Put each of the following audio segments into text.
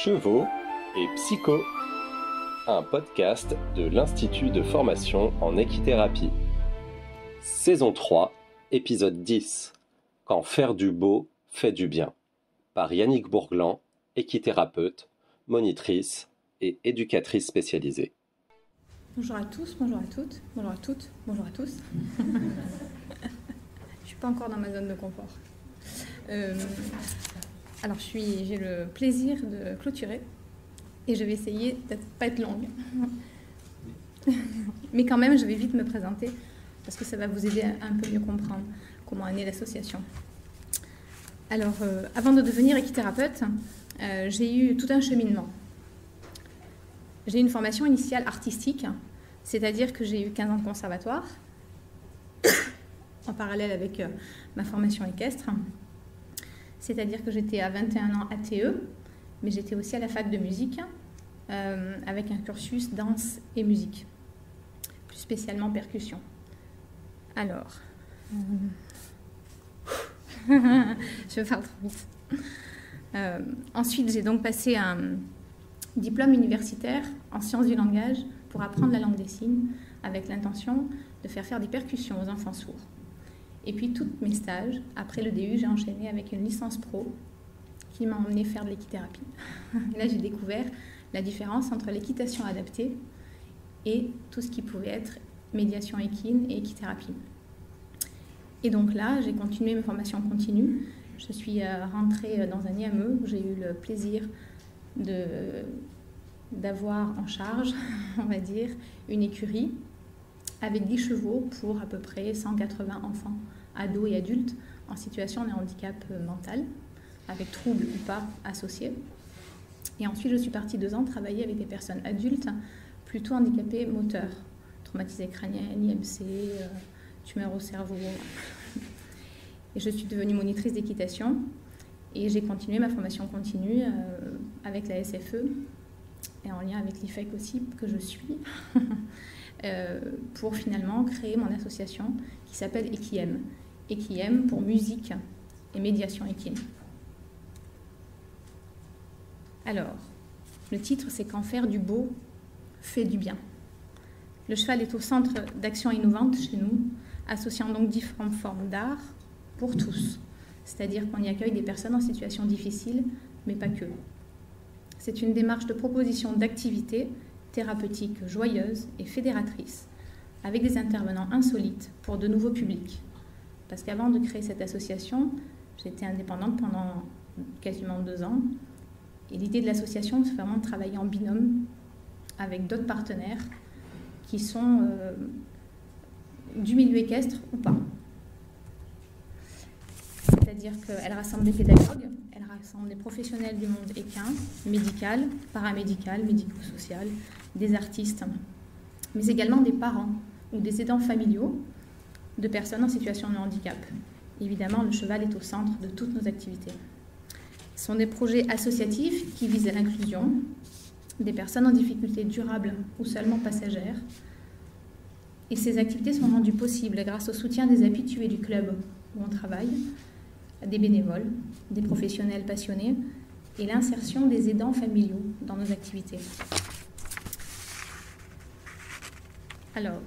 Chevaux et Psycho, un podcast de l'Institut de formation en équithérapie. Saison 3, épisode 10. Quand faire du beau fait du bien. Par Yannick Bourglan, équithérapeute, monitrice et éducatrice spécialisée. Bonjour à tous, bonjour à toutes, bonjour à toutes, bonjour à tous. Je ne suis pas encore dans ma zone de confort. Alors j'ai le plaisir de clôturer et je vais essayer de ne pas être longue. Mais quand même, je vais vite me présenter parce que ça va vous aider à un peu mieux comprendre comment est née l'association. Alors, avant de devenir équithérapeute, j'ai eu tout un cheminement. J'ai eu une formation initiale artistique, c'est-à-dire que j'ai eu 15 ans de conservatoire, en parallèle avec ma formation équestre. C'est-à-dire que j'étais à 21 ans ATE, mais j'étais aussi à la fac de musique, avec un cursus danse et musique, plus spécialement percussion. Alors, je parle trop vite. Ensuite, j'ai donc passé un diplôme universitaire en sciences du langage pour apprendre la langue des signes, avec l'intention de faire des percussions aux enfants sourds. Et puis, tous mes stages, après le DU, j'ai enchaîné avec une licence pro qui m'a emmené faire de l'équithérapie. Là, j'ai découvert la différence entre l'équitation adaptée et tout ce qui pouvait être médiation équine et équithérapie. Et donc là, j'ai continué mes formations continues. Je suis rentrée dans un IME où j'ai eu le plaisir d'avoir en charge, on va dire, une écurie avec 10 chevaux pour à peu près 180 enfants, ados et adultes en situation de handicap mental, avec troubles ou pas associés. Et ensuite, je suis partie 2 ans travailler avec des personnes adultes plutôt handicapées moteurs, traumatisées crâniennes, IMC, tumeurs au cerveau. Et je suis devenue monitrice d'équitation et j'ai continué ma formation continue avec la SFE et en lien avec l'IFEC aussi, que je suis, pour finalement créer mon association qui s'appelle Equiem. Equiem pour musique et médiation équine. Alors, le titre, c'est « Quand faire du beau fait du bien ». Le cheval est au centre d'actions innovantes chez nous, associant donc différentes formes d'art pour tous. C'est-à-dire qu'on y accueille des personnes en situation difficile, mais pas que. C'est une démarche de proposition d'activités thérapeutiques joyeuses et fédératrices, avec des intervenants insolites pour de nouveaux publics. Parce qu'avant de créer cette association, j'étais indépendante pendant quasiment 2 ans. Et l'idée de l'association, c'est vraiment de travailler en binôme avec d'autres partenaires qui sont du milieu équestre ou pas. C'est-à-dire qu'elle rassemble des pédagogues, elle rassemble des professionnels du monde équin, médical, paramédical, médico-social, des artistes, mais également des parents ou des aidants familiaux de personnes en situation de handicap. Évidemment, le cheval est au centre de toutes nos activités. Ce sont des projets associatifs qui visent à l'inclusion des personnes en difficulté durable ou seulement passagères. Et ces activités sont rendues possibles grâce au soutien des habitués du club où on travaille, des bénévoles, des professionnels passionnés et l'insertion des aidants familiaux dans nos activités. Alors,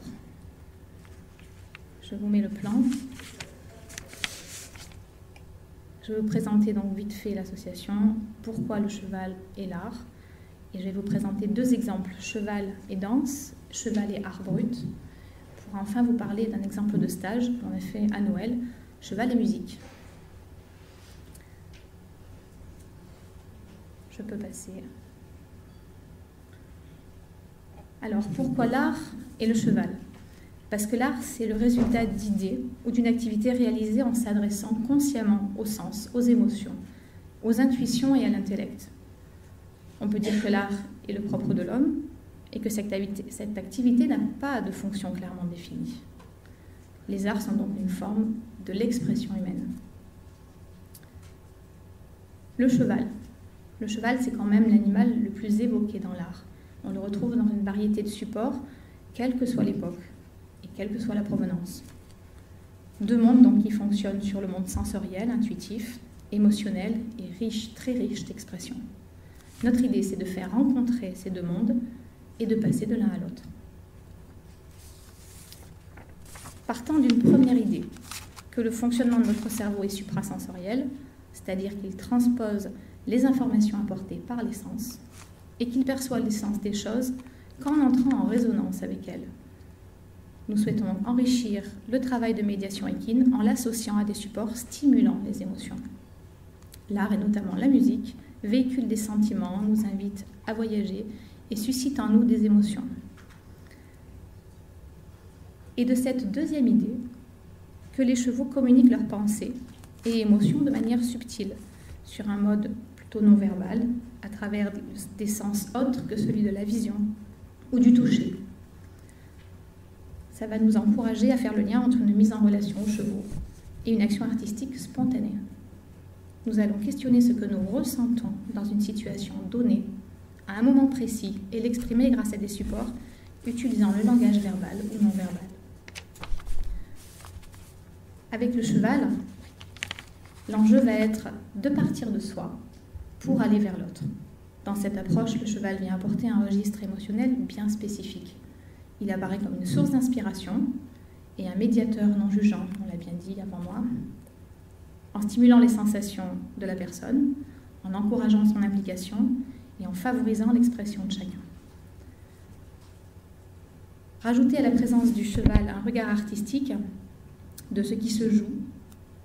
je vous mets le plan. Je vais vous présenter donc vite fait l'association, pourquoi le cheval et l'art. Et je vais vous présenter 2 exemples, cheval et danse, cheval et art brut, pour enfin vous parler d'un exemple de stage qu'on a fait à Noël, cheval et musique. Je peux passer. Alors, pourquoi l'art et le cheval ? Parce que l'art, c'est le résultat d'idées ou d'une activité réalisée en s'adressant consciemment au sens, aux émotions, aux intuitions et à l'intellect. On peut dire que l'art est le propre de l'homme et que cette activité n'a pas de fonction clairement définie. Les arts sont donc une forme de l'expression humaine. Le cheval. Le cheval, c'est quand même l'animal le plus évoqué dans l'art. On le retrouve dans une variété de supports, quelle que soit l'époque et quelle que soit la provenance. 2 mondes donc qui fonctionnent sur le monde sensoriel, intuitif, émotionnel et riche, très riche d'expression. Notre idée, c'est de faire rencontrer ces deux mondes et de passer de l'un à l'autre. Partant d'une première idée, que le fonctionnement de notre cerveau est suprasensoriel, c'est-à-dire qu'il transpose les informations apportées par les sens et qu'il perçoit l'essence des choses qu'en entrant en résonance avec elles. Nous souhaitons enrichir le travail de médiation équine en l'associant à des supports stimulant les émotions. L'art, et notamment la musique, véhicule des sentiments, nous invite à voyager et suscite en nous des émotions. Et de cette deuxième idée, que les chevaux communiquent leurs pensées et émotions de manière subtile, sur un mode plutôt non-verbal, à travers des sens autres que celui de la vision ou du toucher. Ça va nous encourager à faire le lien entre une mise en relation aux chevaux et une action artistique spontanée. Nous allons questionner ce que nous ressentons dans une situation donnée, à un moment précis, et l'exprimer grâce à des supports utilisant le langage verbal ou non-verbal. Avec le cheval, l'enjeu va être de partir de soi pour aller vers l'autre. Dans cette approche, le cheval vient apporter un registre émotionnel bien spécifique. Il apparaît comme une source d'inspiration et un médiateur non jugeant, on l'a bien dit avant moi, en stimulant les sensations de la personne, en encourageant son implication et en favorisant l'expression de chacun. Rajouter à la présence du cheval un regard artistique de ce qui se joue,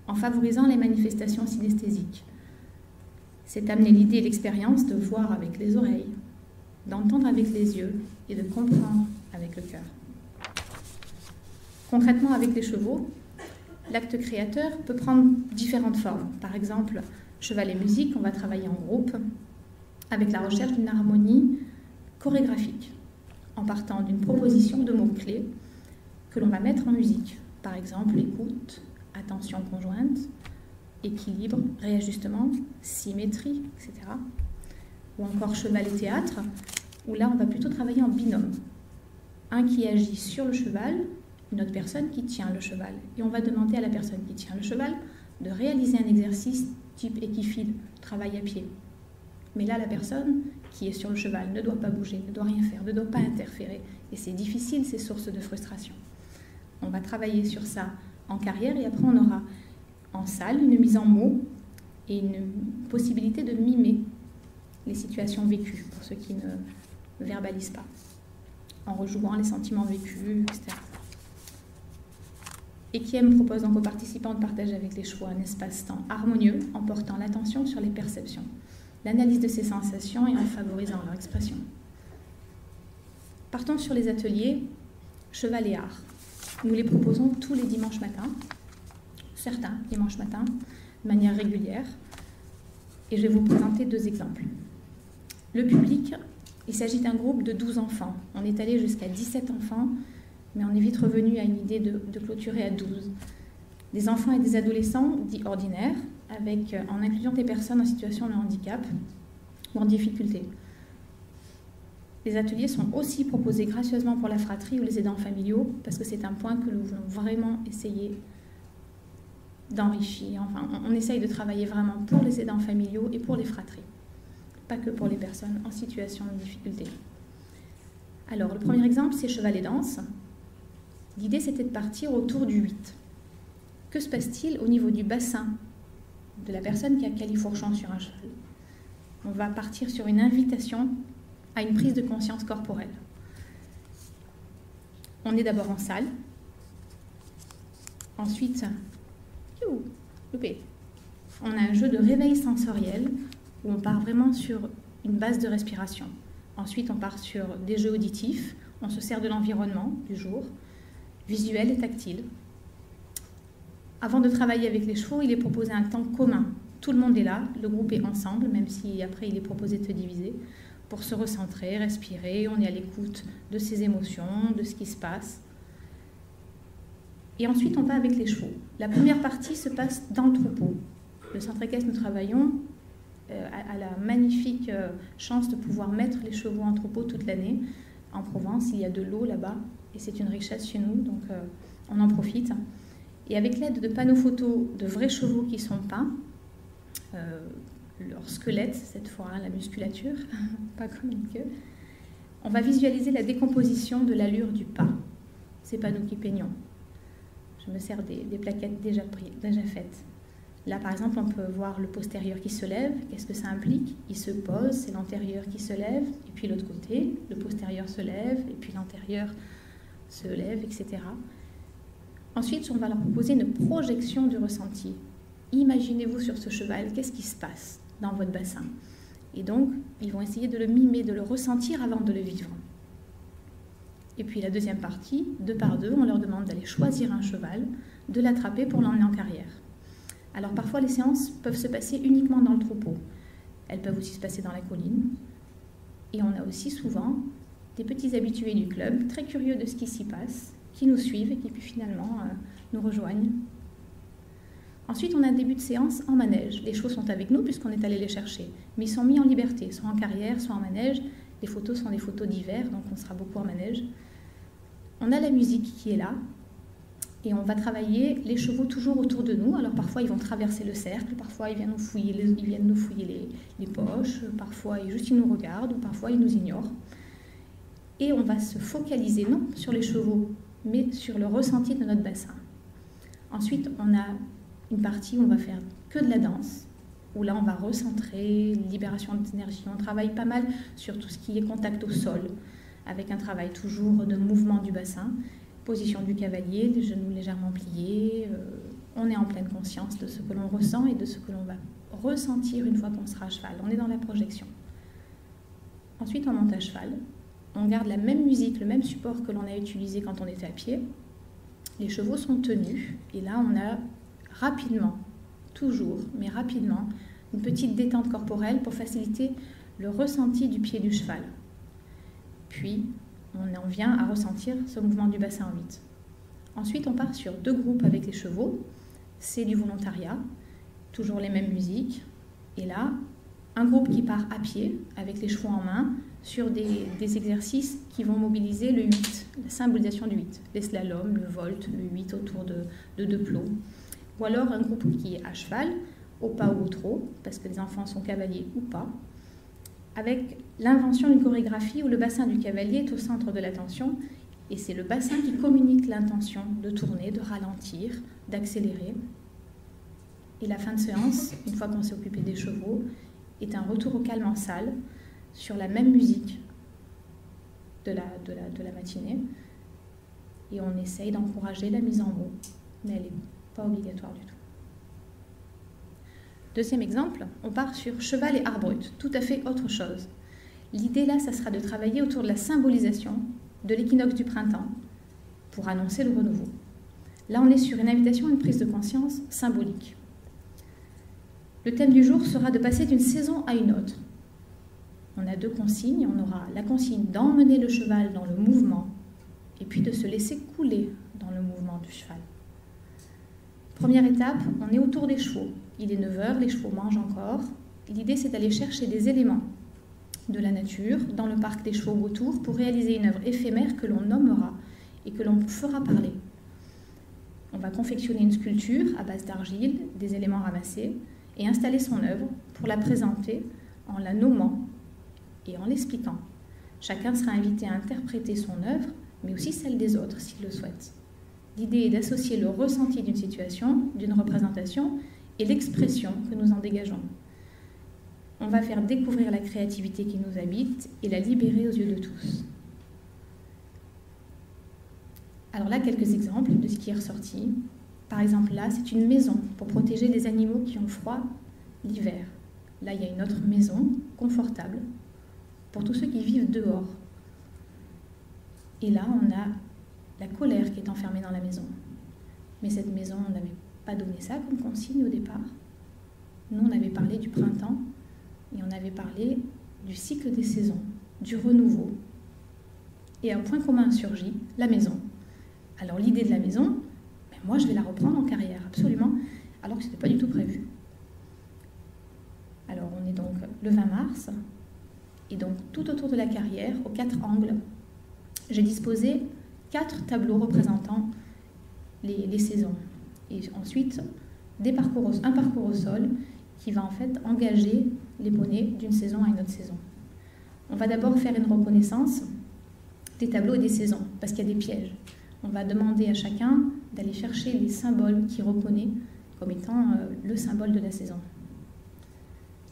en favorisant les manifestations synesthésiques. C'est amener l'idée et l'expérience de voir avec les oreilles, d'entendre avec les yeux et de comprendre avec le cœur. Concrètement, avec les chevaux, l'acte créateur peut prendre différentes formes. Par exemple, cheval et musique, on va travailler en groupe avec la recherche d'une harmonie chorégraphique, en partant d'une proposition de mots-clés que l'on va mettre en musique. Par exemple, écoute, attention conjointe, équilibre, réajustement, symétrie, etc. Ou encore cheval et théâtre, où là on va plutôt travailler en binôme. Un qui agit sur le cheval, une autre personne qui tient le cheval. Et on va demander à la personne qui tient le cheval de réaliser un exercice type équifile, travail à pied. Mais là, la personne qui est sur le cheval ne doit pas bouger, ne doit rien faire, ne doit pas interférer. Et c'est difficile, c'est source de frustration. On va travailler sur ça en carrière et après on aura en salle une mise en mots et une possibilité de mimer les situations vécues pour ceux qui ne verbalisent pas, en rejouant les sentiments vécus, etc. Ekiem propose donc aux participants de partager avec les chevaux un espace-temps harmonieux en portant l'attention sur les perceptions, l'analyse de ces sensations et en favorisant leur expression. Partons sur les ateliers cheval et art. Nous les proposons tous les dimanches matins, certains dimanches matins, de manière régulière. Et je vais vous présenter deux exemples. Le public, il s'agit d'un groupe de 12 enfants. On est allé jusqu'à 17 enfants, mais on est vite revenu à une idée de clôturer à 12. Des enfants et des adolescents dits ordinaires, en incluant des personnes en situation de handicap ou en difficulté. Les ateliers sont aussi proposés gracieusement pour la fratrie ou les aidants familiaux, parce que c'est un point que nous voulons vraiment essayer d'enrichir. Enfin, on essaye de travailler vraiment pour les aidants familiaux et pour les fratries, pas que pour les personnes en situation de difficulté. Alors, le premier exemple, c'est cheval et danse. L'idée, c'était de partir autour du 8. Que se passe-t-il au niveau du bassin de la personne qui a califourchon sur un cheval? On va partir sur une invitation à une prise de conscience corporelle. On est d'abord en salle. Ensuite, on a un jeu de réveil sensoriel où on part vraiment sur une base de respiration. Ensuite, on part sur des jeux auditifs. On se sert de l'environnement du jour, visuel et tactile. Avant de travailler avec les chevaux, il est proposé un temps commun. Tout le monde est là, le groupe est ensemble, même si après il est proposé de se diviser, pour se recentrer, respirer. On est à l'écoute de ses émotions, de ce qui se passe. Et ensuite, on va avec les chevaux. La première partie se passe dans le troupeau. Le centre équestre, nous travaillons à la magnifique chance de pouvoir mettre les chevaux en troupeau toute l'année. En Provence, il y a de l'eau là-bas, et c'est une richesse chez nous, donc on en profite. Et avec l'aide de panneaux photos de vrais chevaux qui sont peints, leur squelette, cette fois, hein, la musculature, pas comme une queue. On va visualiser la décomposition de l'allure du pas. Ce n'est pas nous qui peignons. Je me sers des plaquettes déjà faites. Là, par exemple, on peut voir le postérieur qui se lève. Qu'est-ce que ça implique? Il se pose, c'est l'antérieur qui se lève, et puis l'autre côté, le postérieur se lève, et puis l'antérieur se lève, etc. Ensuite, on va leur proposer une projection du ressenti. Imaginez-vous sur ce cheval, qu'est-ce qui se passe dans votre bassin? Et donc, ils vont essayer de le mimer, de le ressentir avant de le vivre. Et puis la deuxième partie, 2 par 2, on leur demande d'aller choisir un cheval, de l'attraper pour l'emmener en carrière. Alors parfois, les séances peuvent se passer uniquement dans le troupeau. Elles peuvent aussi se passer dans la colline. Et on a aussi souvent des petits habitués du club, très curieux de ce qui s'y passe, qui nous suivent et qui puis finalement nous rejoignent. Ensuite, on a un début de séance en manège. Les chevaux sont avec nous puisqu'on est allé les chercher. Mais ils sont mis en liberté, soit en carrière, soit en manège. Les photos sont des photos d'hiver, donc on sera beaucoup en manège. On a la musique qui est là. Et on va travailler les chevaux toujours autour de nous. Alors parfois, ils vont traverser le cercle, parfois, ils viennent nous fouiller les poches, parfois, ils nous regardent, ou parfois, ils nous ignorent. Et on va se focaliser, non sur les chevaux, mais sur le ressenti de notre bassin. Ensuite, on a une partie où on va faire que de la danse, où là, on va recentrer, libération d'énergie. On travaille pas mal sur tout ce qui est contact au sol, avec un travail toujours de mouvement du bassin. Position du cavalier, les genoux légèrement pliés, on est en pleine conscience de ce que l'on ressent et de ce que l'on va ressentir une fois qu'on sera à cheval. On est dans la projection. Ensuite, on monte à cheval. On garde la même musique, le même support que l'on a utilisé quand on était à pied. Les chevaux sont tenus et là, on a rapidement, toujours, mais rapidement, une petite détente corporelle pour faciliter le ressenti du pied du cheval. Puis, on en vient à ressentir ce mouvement du bassin en 8. Ensuite, on part sur 2 groupes avec les chevaux. C'est du volontariat, toujours les mêmes musiques. Et là, un groupe qui part à pied, avec les chevaux en main, sur des exercices qui vont mobiliser le 8, la symbolisation du 8. Les slaloms, le volt, le 8 autour de 2 plots. Ou alors un groupe qui est à cheval, au pas ou au trot, parce que les enfants sont cavaliers ou pas, avec l'invention d'une chorégraphie où le bassin du cavalier est au centre de l'attention, et c'est le bassin qui communique l'intention de tourner, de ralentir, d'accélérer. Et la fin de séance, une fois qu'on s'est occupé des chevaux, est un retour au calme en salle, sur la même musique de la matinée, et on essaye d'encourager la mise en mots, mais elle n'est pas obligatoire du tout. Deuxième exemple, on part sur cheval et art brut, tout à fait autre chose. L'idée là, ça sera de travailler autour de la symbolisation de l'équinoxe du printemps pour annoncer le renouveau. Là, on est sur une invitation à une prise de conscience symbolique. Le thème du jour sera de passer d'une saison à une autre. On a 2 consignes. On aura la consigne d'emmener le cheval dans le mouvement et puis de se laisser couler dans le mouvement du cheval. Première étape, on est autour des chevaux. Il est 9h, les chevaux mangent encore. L'idée, c'est d'aller chercher des éléments de la nature dans le parc des chevaux autour pour réaliser une œuvre éphémère que l'on nommera et que l'on fera parler. On va confectionner une sculpture à base d'argile, des éléments ramassés, et installer son œuvre pour la présenter en la nommant et en l'expliquant. Chacun sera invité à interpréter son œuvre, mais aussi celle des autres s'il le souhaite. L'idée est d'associer le ressenti d'une situation, d'une représentation, et l'expression que nous en dégageons. On va faire découvrir la créativité qui nous habite et la libérer aux yeux de tous. Alors là, quelques exemples de ce qui est ressorti. Par exemple, là, c'est une maison pour protéger les animaux qui ont froid l'hiver. Là, il y a une autre maison confortable pour tous ceux qui vivent dehors. Et là, on a la colère qui est enfermée dans la maison. Mais cette maison, on n'avait pas donné ça comme consigne au départ. Nous, on avait parlé du printemps et on avait parlé du cycle des saisons, du renouveau. Et un point commun surgit, la maison. Alors l'idée de la maison, ben moi je vais la reprendre en carrière, absolument, alors que ce n'était pas du tout prévu. Alors on est donc le 20 mars, et donc tout autour de la carrière, aux 4 angles, j'ai disposé 4 tableaux représentant les saisons. Et ensuite, un parcours au sol qui va en fait engager les poneys d'une saison à une autre saison. On va d'abord faire une reconnaissance des tableaux et des saisons, parce qu'il y a des pièges. On va demander à chacun d'aller chercher les symboles qu'il reconnaît comme étant le symbole de la saison.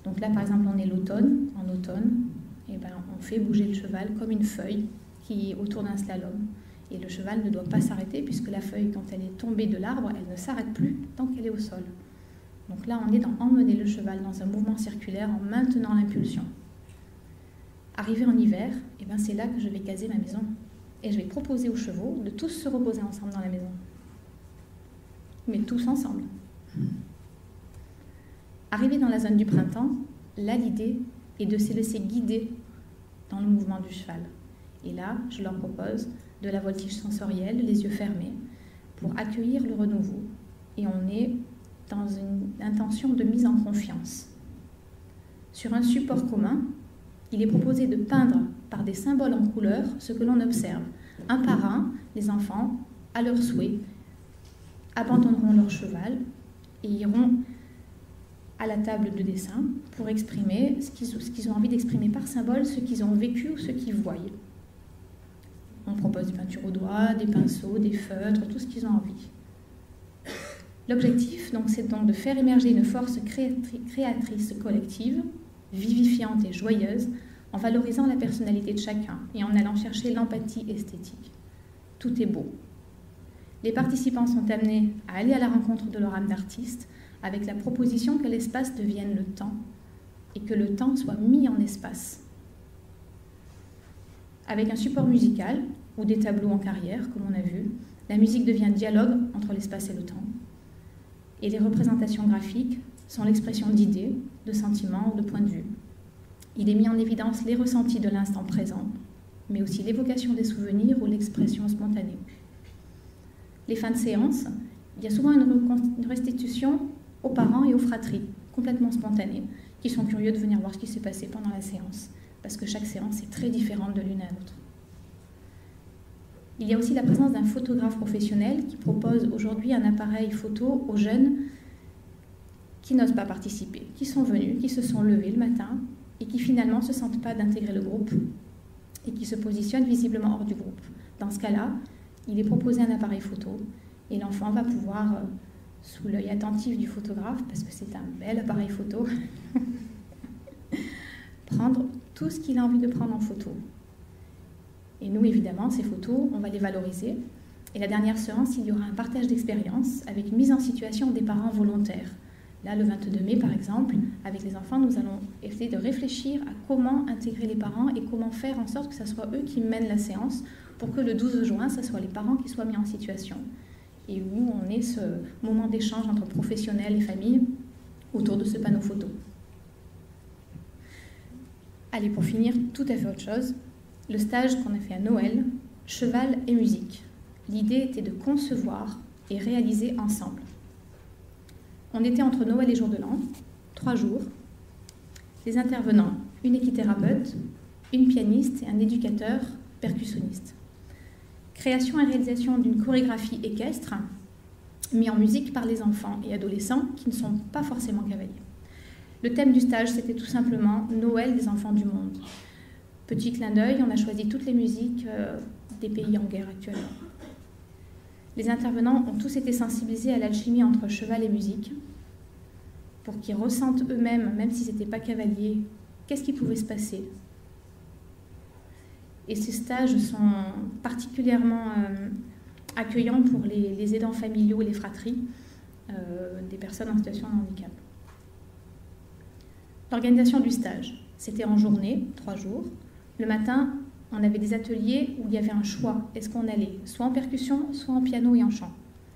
Donc là, par exemple, on est l'automne. En automne, et ben, on fait bouger le cheval comme une feuille qui est autour d'un slalom. Et le cheval ne doit pas s'arrêter, puisque la feuille, quand elle est tombée de l'arbre, elle ne s'arrête plus tant qu'elle est au sol. Donc là, on est dans emmener le cheval dans un mouvement circulaire en maintenant l'impulsion. Arrivé en hiver, et ben, c'est là que je vais caser ma maison. Et je vais proposer aux chevaux de tous se reposer ensemble dans la maison. Mais tous ensemble. Arrivé dans la zone du printemps, là, l'idée est de se laisser guider dans le mouvement du cheval. Et là, je leur propose de la voltige sensorielle, les yeux fermés, pour accueillir le renouveau. Et on est dans une intention de mise en confiance. Sur un support commun, il est proposé de peindre par des symboles en couleur ce que l'on observe. Un par un, les enfants, à leur souhait, abandonneront leur cheval et iront à la table de dessin pour exprimer ce qu'ils ont envie d'exprimer par symbole, ce qu'ils ont vécu ou ce qu'ils voient. On propose des peintures au doigt, des pinceaux, des feutres, tout ce qu'ils ont envie. L'objectif, donc, c'est donc de faire émerger une force créatrice collective, vivifiante et joyeuse, en valorisant la personnalité de chacun et en allant chercher l'empathie esthétique. Tout est beau. Les participants sont amenés à aller à la rencontre de leur âme d'artiste avec la proposition que l'espace devienne le temps et que le temps soit mis en espace. Avec un support musical ou des tableaux en carrière, comme on a vu, la musique devient dialogue entre l'espace et le temps. Et les représentations graphiques sont l'expression d'idées, de sentiments ou de points de vue. Il est mis en évidence les ressentis de l'instant présent, mais aussi l'évocation des souvenirs ou l'expression spontanée. Les fins de séance, il y a souvent une restitution aux parents et aux fratries, complètement spontanée, qui sont curieux de venir voir ce qui s'est passé pendant la séance, parce que chaque séance est très différente de l'une à l'autre. Il y a aussi la présence d'un photographe professionnel qui propose aujourd'hui un appareil photo aux jeunes qui n'osent pas participer, qui sont venus, qui se sont levés le matin et qui finalement ne se sentent pas d'intégrer le groupe et qui se positionnent visiblement hors du groupe. Dans ce cas-là, il est proposé un appareil photo et l'enfant va pouvoir, sous l'œil attentif du photographe, parce que c'est un bel appareil photo, prendre tout ce qu'il a envie de prendre en photo. Et nous, évidemment, ces photos, on va les valoriser. Et la dernière séance, il y aura un partage d'expérience avec une mise en situation des parents volontaires. Là, le 22 mai, par exemple, avec les enfants, nous allons essayer de réfléchir à comment intégrer les parents et comment faire en sorte que ce soit eux qui mènent la séance pour que le 12 juin, ce soit les parents qui soient mis en situation. Et où on ait ce moment d'échange entre professionnels et familles autour de ce panneau photo. Allez, pour finir, tout à fait autre chose. Le stage qu'on a fait à Noël, cheval et musique. L'idée était de concevoir et réaliser ensemble. On était entre Noël et Jour de l'An, 3 jours. Les intervenants, une équithérapeute, une pianiste et un éducateur percussionniste. Création et réalisation d'une chorégraphie équestre, mis en musique par les enfants et adolescents qui ne sont pas forcément cavaliers. Le thème du stage, c'était tout simplement Noël des enfants du monde. Petit clin d'œil, on a choisi toutes les musiques des pays en guerre actuellement. Les intervenants ont tous été sensibilisés à l'alchimie entre cheval et musique, pour qu'ils ressentent eux-mêmes, même s'ils n'étaient pas cavaliers, qu'est-ce qui pouvait se passer. Et ces stages sont particulièrement accueillants pour les aidants familiaux et les fratries des personnes en situation de handicap. L'organisation du stage, c'était en journée, 3 jours. Le matin, on avait des ateliers où il y avait un choix. Est-ce qu'on allait soit en percussion, soit en piano et en chant?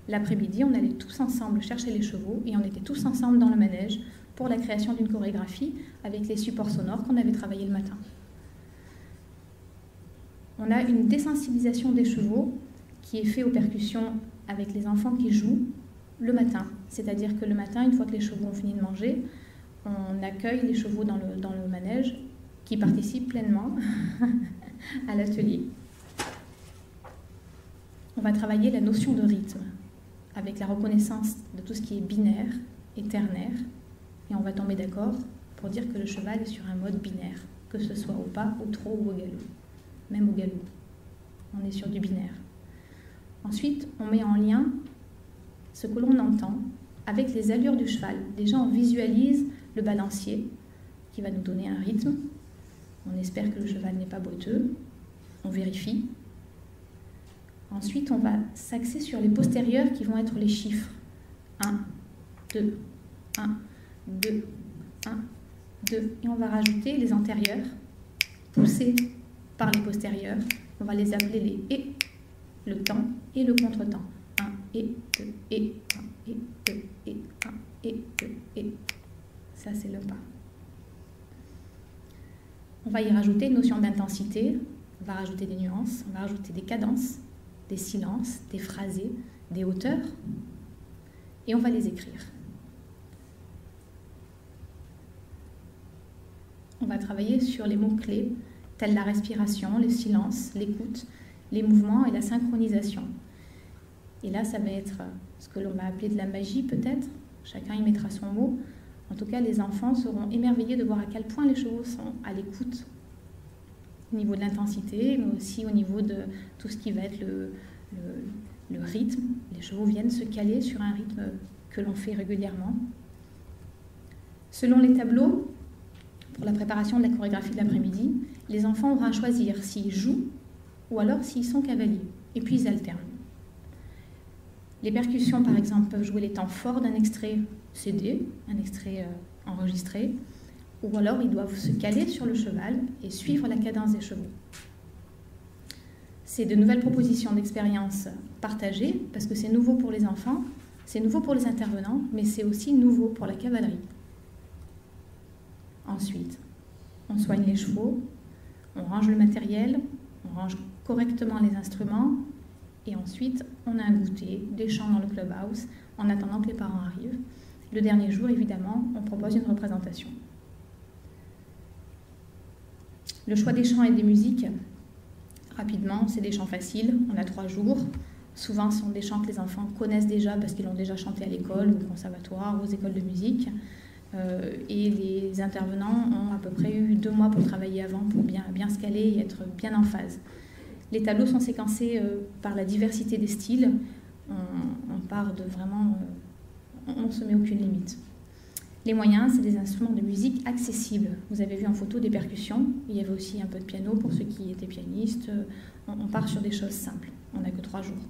L'après-midi, on allait tous ensemble chercher les chevaux et on était tous ensemble dans le manège pour la création d'une chorégraphie avec les supports sonores qu'on avait travaillés le matin. On a une désensibilisation des chevaux qui est faite aux percussions avec les enfants qui jouent le matin. C'est-à-dire que le matin, une fois que les chevaux ont fini de manger, on accueille les chevaux dans le manège qui participent pleinement à l'atelier. On va travailler la notion de rythme avec la reconnaissance de tout ce qui est binaire et ternaire et on va tomber d'accord pour dire que le cheval est sur un mode binaire, que ce soit au pas, au trot ou au galop. Même au galop, on est sur du binaire. Ensuite, on met en lien ce que l'on entend avec les allures du cheval. Déjà, on visualise le balancier qui va nous donner un rythme. On espère que le cheval n'est pas boiteux. On vérifie. Ensuite, on va s'axer sur les postérieurs qui vont être les chiffres. 1, 2, 1, 2, 1, 2. Et on va rajouter les antérieurs, poussés par les postérieurs. On va les appeler les et, le temps et le contre-temps. 1 et 2 et 1 et 2 et 1 et 2 et. Ça, c'est le pas. On va y rajouter une notion d'intensité, on va rajouter des nuances, on va rajouter des cadences, des silences, des phrasés, des hauteurs, et on va les écrire. On va travailler sur les mots-clés, tels la respiration, le silence, l'écoute, les mouvements et la synchronisation. Et là, ça va être ce que l'on va appeler de la magie peut-être, chacun y mettra son mot. En tout cas, les enfants seront émerveillés de voir à quel point les chevaux sont à l'écoute, au niveau de l'intensité, mais aussi au niveau de tout ce qui va être le rythme. Les chevaux viennent se caler sur un rythme que l'on fait régulièrement. Selon les tableaux, pour la préparation de la chorégraphie de l'après-midi, les enfants auront à choisir s'ils jouent ou alors s'ils sont cavaliers. Et puis ils alternent. Les percussions, par exemple, peuvent jouer les temps forts d'un extrait CD, un extrait enregistré, ou alors ils doivent se caler sur le cheval et suivre la cadence des chevaux. C'est de nouvelles propositions d'expérience partagées, parce que c'est nouveau pour les enfants, c'est nouveau pour les intervenants, mais c'est aussi nouveau pour la cavalerie. Ensuite, on soigne les chevaux, on range le matériel, on range correctement les instruments, et ensuite, on a un goûter, des chants dans le clubhouse, en attendant que les parents arrivent. Le dernier jour, évidemment, on propose une représentation. Le choix des chants et des musiques, rapidement, c'est des chants faciles. On a 3 jours. Souvent, ce sont des chants que les enfants connaissent déjà parce qu'ils l'ont déjà chanté à l'école, au conservatoire, aux écoles de musique. Et les intervenants ont à peu près eu 2 mois pour travailler avant, pour bien se caler et être bien en phase. Les tableaux sont séquencés par la diversité des styles. On part de vraiment... on ne se met aucune limite. Les moyens, c'est des instruments de musique accessibles. Vous avez vu en photo des percussions. Il y avait aussi un peu de piano pour ceux qui étaient pianistes. On part sur des choses simples. On n'a que 3 jours.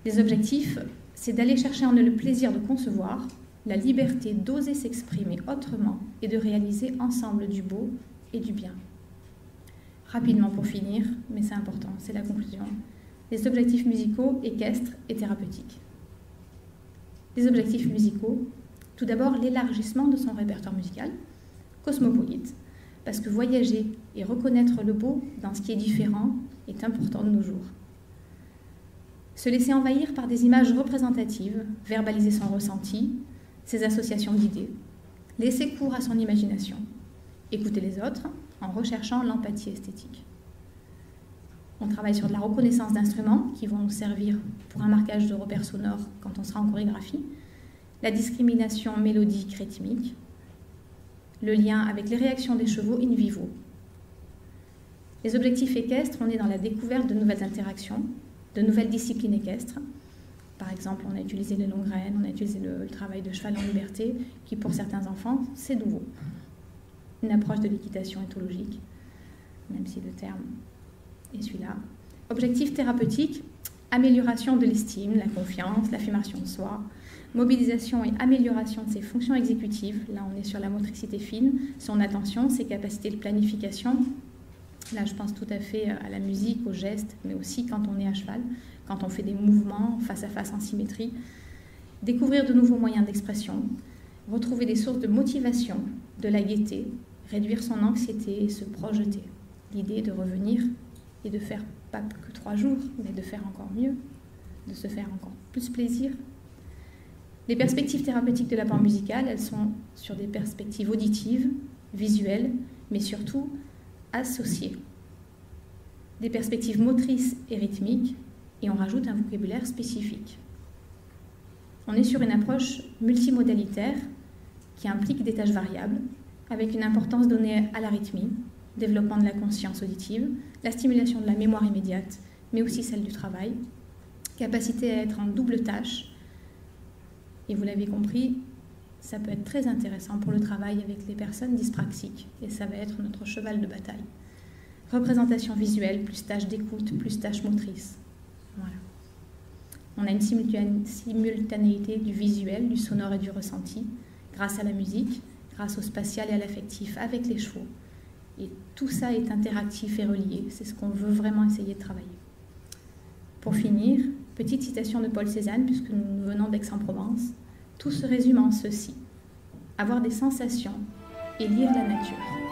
Les objectifs, c'est d'aller chercher en eux le plaisir de concevoir, la liberté d'oser s'exprimer autrement et de réaliser ensemble du beau et du bien. Rapidement pour finir, mais c'est important, c'est la conclusion. Les objectifs musicaux, équestres et thérapeutiques. Les objectifs musicaux, tout d'abord l'élargissement de son répertoire musical, cosmopolite, parce que voyager et reconnaître le beau dans ce qui est différent est important de nos jours. Se laisser envahir par des images représentatives, verbaliser son ressenti, ses associations guidées, laisser cours à son imagination, écouter les autres en recherchant l'empathie esthétique. On travaille sur de la reconnaissance d'instruments qui vont nous servir pour un marquage de repères sonores quand on sera en chorégraphie, la discrimination mélodique rythmique, le lien avec les réactions des chevaux in vivo. Les objectifs équestres, on est dans la découverte de nouvelles interactions, de nouvelles disciplines équestres. Par exemple, on a utilisé les longues rênes, on a utilisé le travail de cheval en liberté, qui pour certains enfants, c'est nouveau. Une approche de l'équitation éthologique, même si le terme est celui-là. Objectif thérapeutique, amélioration de l'estime, la confiance, l'affirmation de soi, mobilisation et amélioration de ses fonctions exécutives. Là, on est sur la motricité fine, son attention, ses capacités de planification. Là, je pense tout à fait à la musique, aux gestes, mais aussi quand on est à cheval, quand on fait des mouvements face à face en symétrie. Découvrir de nouveaux moyens d'expression, retrouver des sources de motivation, de la gaieté, réduire son anxiété et se projeter. L'idée de revenir et de faire pas que 3 jours, mais de faire encore mieux, de se faire encore plus plaisir. Les perspectives thérapeutiques de l'apport musical, elles sont sur des perspectives auditives, visuelles, mais surtout associées. Des perspectives motrices et rythmiques, et on rajoute un vocabulaire spécifique. On est sur une approche multimodalitaire qui implique des tâches variables, avec une importance donnée à l'arythmie, développement de la conscience auditive, la stimulation de la mémoire immédiate, mais aussi celle du travail, capacité à être en double tâche. Et vous l'avez compris, ça peut être très intéressant pour le travail avec les personnes dyspraxiques, et ça va être notre cheval de bataille. Représentation visuelle, plus tâche d'écoute, plus tâche motrice. Voilà. On a une simultanéité du visuel, du sonore et du ressenti, grâce à la musique, grâce au spatial et à l'affectif avec les chevaux. Et tout ça est interactif et relié. C'est ce qu'on veut vraiment essayer de travailler. Pour finir, petite citation de Paul Cézanne, puisque nous venons d'Aix-en-Provence. Tout se résume en ceci: avoir des sensations et lire la nature.